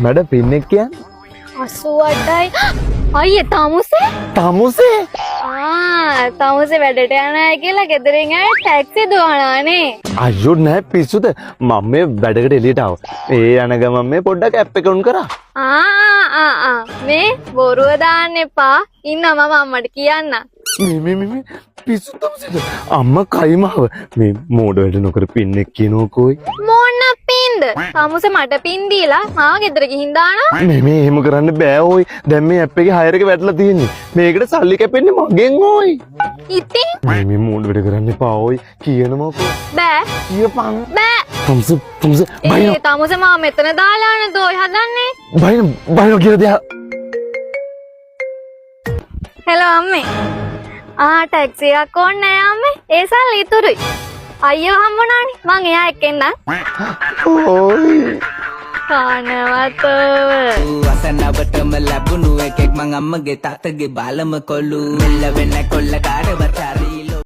මඩ පින්නෙක් කියන් 88යි. අයියේ තමුසේ? තමුසේ තමුසේ වැඩට යන අය කියලා ගෙදරින් අය ටැක්සි දුවනවානේ. අයියෝ නෑ පිස්සුද මම මේ වැඩකට එළියට ආවා. ඒ යන ගමන් මේ පොඩ්ඩක් ඇප් එක උන් කරා. මේ බොරුව දාන්න එපා. ඉන්න මම අම්මට කියන්න. මේ පිස්සු තමුසේද අම්මා කයිමාව මේ මෝඩ වැඩ නොකර පින්නෙක් කියනෝ කොයි මොන පින්ද? තමුසේ මට පින් දීලා මාව ගෙදර ගිහින් දානවා. මේ එහෙම කරන්න බෑ ඕයි. දැන් මේ ඇප් එකේ හයර් එක වැටලා තියෙන්නේ. මේකට සල්ලි කැපෙන්නේ මගෙන් ඕයි. ඉතින් මේ මෝඩ වැඩ කරන්න එපා ඕයි. කියනමකෝ. බෑ. කියපන්. බෑ. තමුසේ බයිනෝ. තමුසේ මාව මෙතන දාලා නේද ඔය හදන්නේ? බයිනෝ කියලා දෙයක්. හෙලෝ අම්මේ. ටැක්සි එකක් ඕනේ නෑ අම්මේ. ඒ සල්ලි ඉතුරුයි. අයියෝ හම්බුණානේ. මං එයා එක්ක එන්නම්. ඕයි. කනවතව. අසනවටම ලැබුණු එකෙක් මං අම්මගේ තාත්තගේ බාලම කොල්ලු. මෙල්ල වෙන්න කොල්ල කාඩ බචාරි.